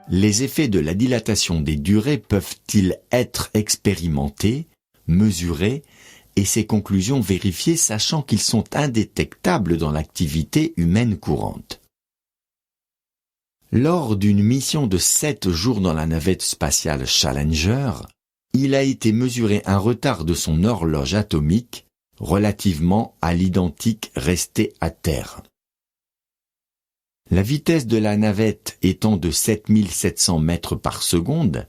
Les effets de la dilatation des durées peuvent-ils être expérimentés, mesurés et ces conclusions vérifiées sachant qu'ils sont indétectables dans l'activité humaine courante? Lors d'une mission de 7 jours dans la navette spatiale Challenger, il a été mesuré un retard de son horloge atomique relativement à l'identique resté à terre. La vitesse de la navette étant de 7700 mètres par seconde,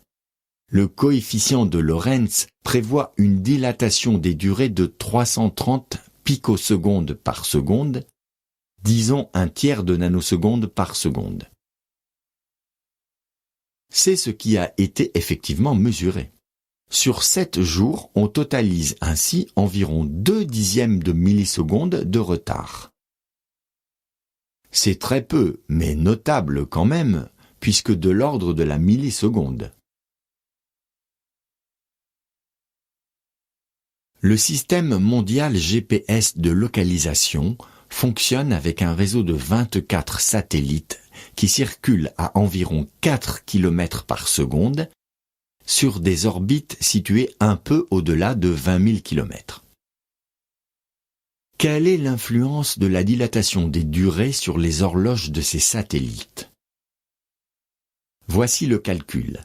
le coefficient de Lorentz prévoit une dilatation des durées de 330 picosecondes par seconde, disons un tiers de nanoseconde par seconde. C'est ce qui a été effectivement mesuré. Sur 7 jours, on totalise ainsi environ 0,2 de milliseconde de retard. C'est très peu, mais notable quand même, puisque de l'ordre de la milliseconde. Le système mondial GPS de localisation fonctionne avec un réseau de 24 satellites qui circulent à environ 4 km par seconde sur des orbites situées un peu au-delà de 20 000 km. Quelle est l'influence de la dilatation des durées sur les horloges de ces satellites? Voici le calcul.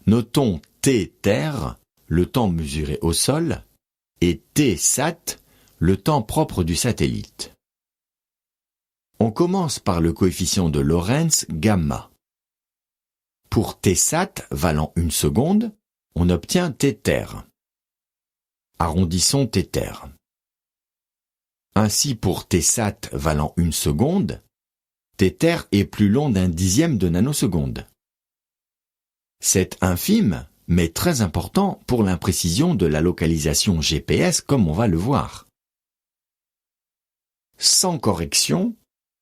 Notons T-Terre, le temps mesuré au sol, et T-Sat, le temps propre du satellite. On commence par le coefficient de Lorentz gamma. Pour T-Sat valant 1 seconde, on obtient T-Terre. Arrondissons T-Terre. Ainsi pour T-Sat valant 1 seconde, T-Terre est plus long d'1/10 de nanoseconde. C'est infime, mais très important pour l'imprécision de la localisation GPS comme on va le voir. Sans correction,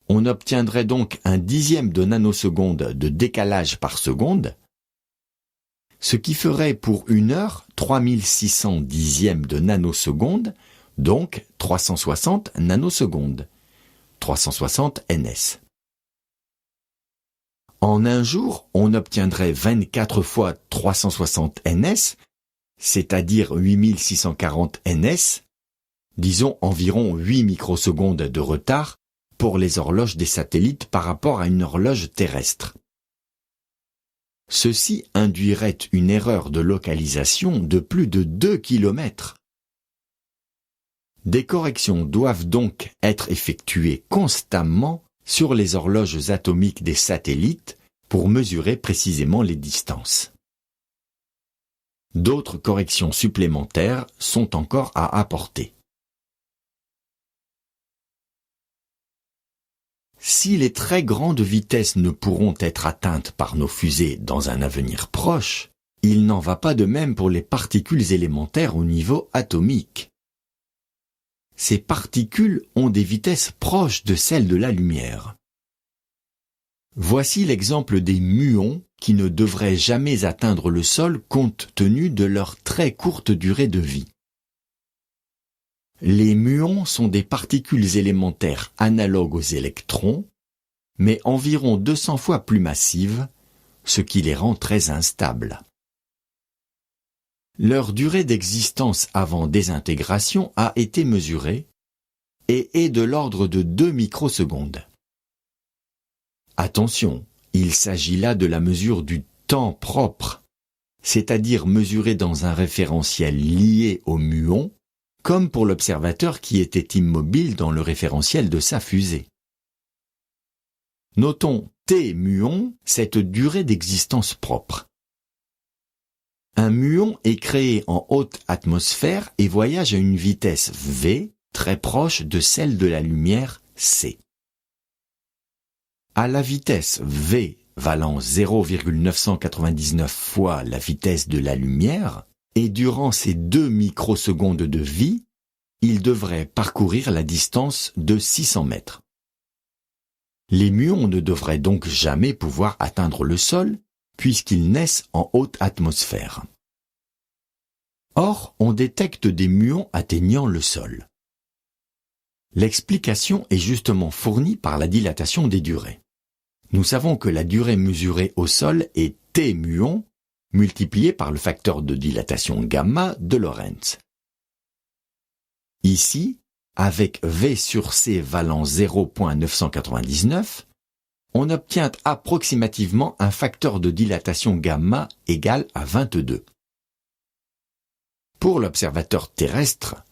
on obtiendrait donc 1/10 de nanoseconde de décalage par seconde, ce qui ferait pour 1 heure 3600 dixièmes de nanoseconde, donc 360 nanosecondes, 360 ns. En un jour, on obtiendrait 24 fois 360 ns, c'est-à-dire 8640 ns, disons environ 8 microsecondes de retard pour les horloges des satellites par rapport à une horloge terrestre. Ceci induirait une erreur de localisation de plus de 2 km. Des corrections doivent donc être effectuées constamment sur les horloges atomiques des satellites pour mesurer précisément les distances. D'autres corrections supplémentaires sont encore à apporter. Si les très grandes vitesses ne pourront être atteintes par nos fusées dans un avenir proche, il n'en va pas de même pour les particules élémentaires au niveau atomique. Ces particules ont des vitesses proches de celles de la lumière. Voici l'exemple des muons qui ne devraient jamais atteindre le sol compte tenu de leur très courte durée de vie. Les muons sont des particules élémentaires analogues aux électrons, mais environ 200 fois plus massives, ce qui les rend très instables. Leur durée d'existence avant désintégration a été mesurée et est de l'ordre de 2 microsecondes. Attention, il s'agit là de la mesure du temps propre, c'est-à-dire mesuré dans un référentiel lié au muon, comme pour l'observateur qui était immobile dans le référentiel de sa fusée. Notons T muon, cette durée d'existence propre. Un muon est créé en haute atmosphère et voyage à une vitesse v très proche de celle de la lumière c. À la vitesse v valant 0,999 fois la vitesse de la lumière, et durant ces 2 microsecondes de vie, il devrait parcourir la distance de 600 mètres. Les muons ne devraient donc jamais pouvoir atteindre le sol, puisqu'ils naissent en haute atmosphère. Or, on détecte des muons atteignant le sol. L'explication est justement fournie par la dilatation des durées. Nous savons que la durée mesurée au sol est T muon multiplié par le facteur de dilatation gamma de Lorentz. Ici, avec V sur C valant 0,999, on obtient approximativement un facteur de dilatation gamma égal à 22. Pour l'observateur terrestre,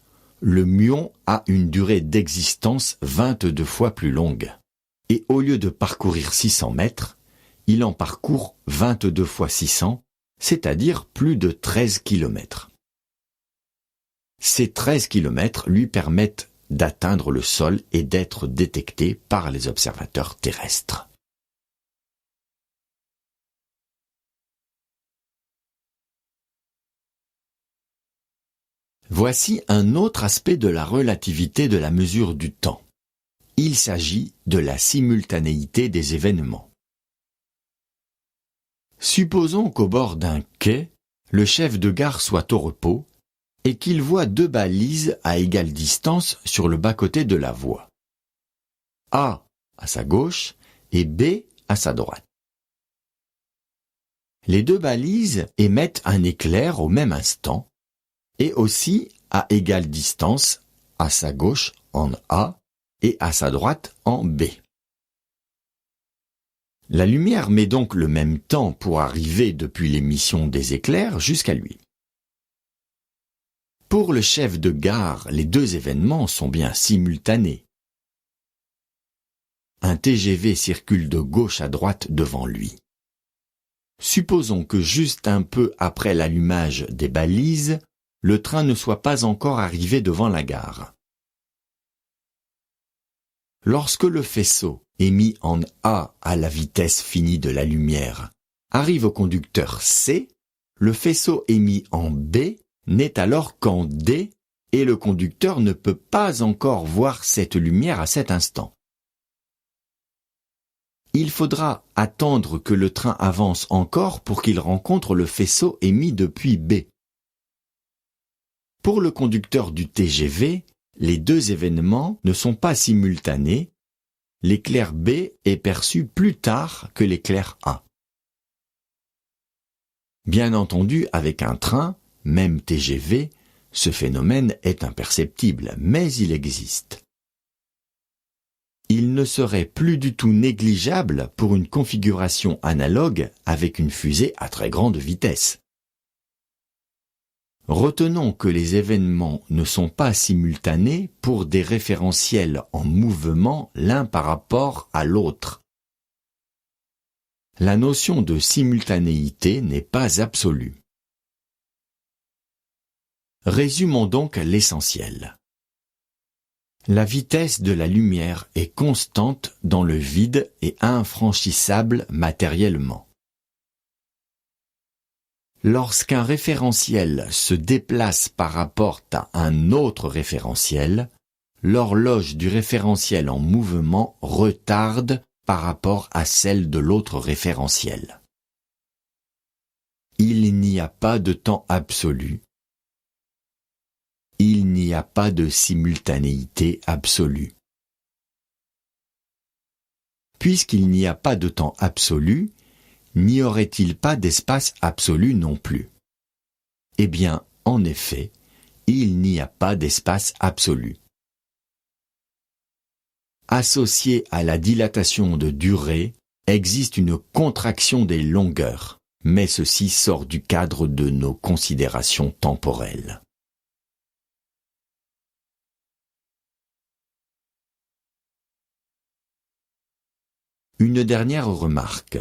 le muon a une durée d'existence 22 fois plus longue. Et au lieu de parcourir 600 mètres, il en parcourt 22 fois 600, c'est-à-dire plus de 13 km. Ces 13 km lui permettent d'atteindre le sol et d'être détecté par les observateurs terrestres. Voici un autre aspect de la relativité de la mesure du temps. Il s'agit de la simultanéité des événements. Supposons qu'au bord d'un quai, le chef de gare soit au repos et qu'il voit deux balises à égale distance sur le bas-côté de la voie. A à sa gauche et B à sa droite. Les deux balises émettent un éclair au même instant et aussi à égale distance à sa gauche en A et à sa droite en B. La lumière met donc le même temps pour arriver depuis l'émission des éclairs jusqu'à lui. Pour le chef de gare, les deux événements sont bien simultanés. Un TGV circule de gauche à droite devant lui. Supposons que juste un peu après l'allumage des balises, le train ne soit pas encore arrivé devant la gare. Lorsque le faisceau, émis en A à la vitesse finie de la lumière, arrive au conducteur C, le faisceau émis en B n'est alors qu'en D et le conducteur ne peut pas encore voir cette lumière à cet instant. Il faudra attendre que le train avance encore pour qu'il rencontre le faisceau émis depuis B. Pour le conducteur du TGV, les deux événements ne sont pas simultanés. L'éclair B est perçu plus tard que l'éclair A. Bien entendu, avec un train, même TGV, ce phénomène est imperceptible, mais il existe. Il ne serait plus du tout négligeable pour une configuration analogue avec une fusée à très grande vitesse. Retenons que les événements ne sont pas simultanés pour des référentiels en mouvement l'un par rapport à l'autre. La notion de simultanéité n'est pas absolue. Résumons donc l'essentiel. La vitesse de la lumière est constante dans le vide et infranchissable matériellement. Lorsqu'un référentiel se déplace par rapport à un autre référentiel, l'horloge du référentiel en mouvement retarde par rapport à celle de l'autre référentiel. Il n'y a pas de temps absolu. Il n'y a pas de simultanéité absolue. Puisqu'il n'y a pas de temps absolu, n'y aurait-il pas d'espace absolu non plus? Eh bien, en effet, il n'y a pas d'espace absolu. Associé à la dilatation de durée, existe une contraction des longueurs, mais ceci sort du cadre de nos considérations temporelles. Une dernière remarque.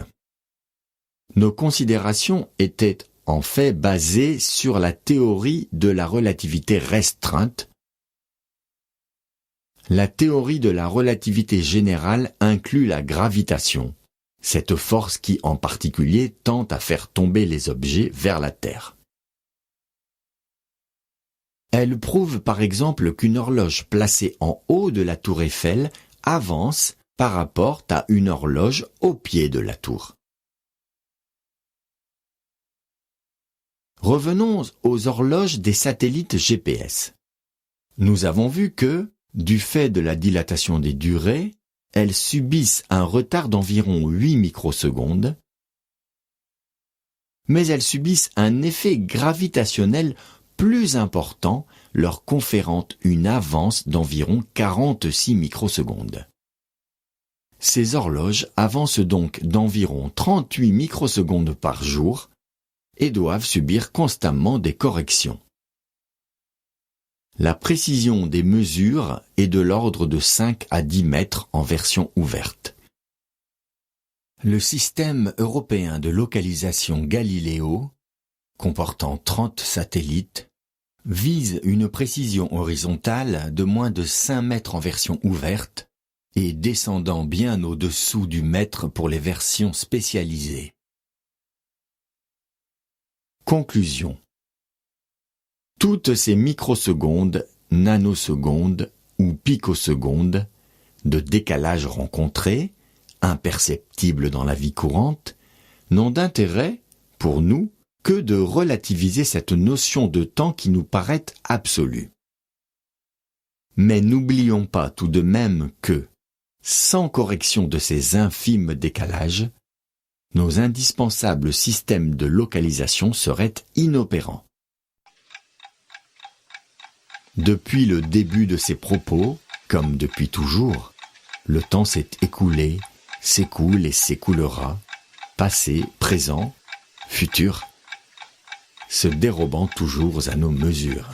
Nos considérations étaient en fait basées sur la théorie de la relativité restreinte. La théorie de la relativité générale inclut la gravitation, cette force qui en particulier tend à faire tomber les objets vers la Terre. Elle prouve par exemple qu'une horloge placée en haut de la tour Eiffel avance par rapport à une horloge au pied de la tour. Revenons aux horloges des satellites GPS. Nous avons vu que, du fait de la dilatation des durées, elles subissent un retard d'environ 8 microsecondes, mais elles subissent un effet gravitationnel plus important, leur conférant une avance d'environ 46 microsecondes. Ces horloges avancent donc d'environ 38 microsecondes par jour et doivent subir constamment des corrections. La précision des mesures est de l'ordre de 5 à 10 mètres en version ouverte. Le système européen de localisation Galileo, comportant 30 satellites, vise une précision horizontale de moins de 5 mètres en version ouverte et descendant bien au-dessous du mètre pour les versions spécialisées. Conclusion. Toutes ces microsecondes, nanosecondes ou picosecondes de décalage rencontrés, imperceptibles dans la vie courante, n'ont d'intérêt, pour nous, que de relativiser cette notion de temps qui nous paraît absolue. Mais n'oublions pas tout de même que, sans correction de ces infimes décalages, nos indispensables systèmes de localisation seraient inopérants. Depuis le début de ces propos, comme depuis toujours, le temps s'est écoulé, s'écoule et s'écoulera, passé, présent, futur, se dérobant toujours à nos mesures.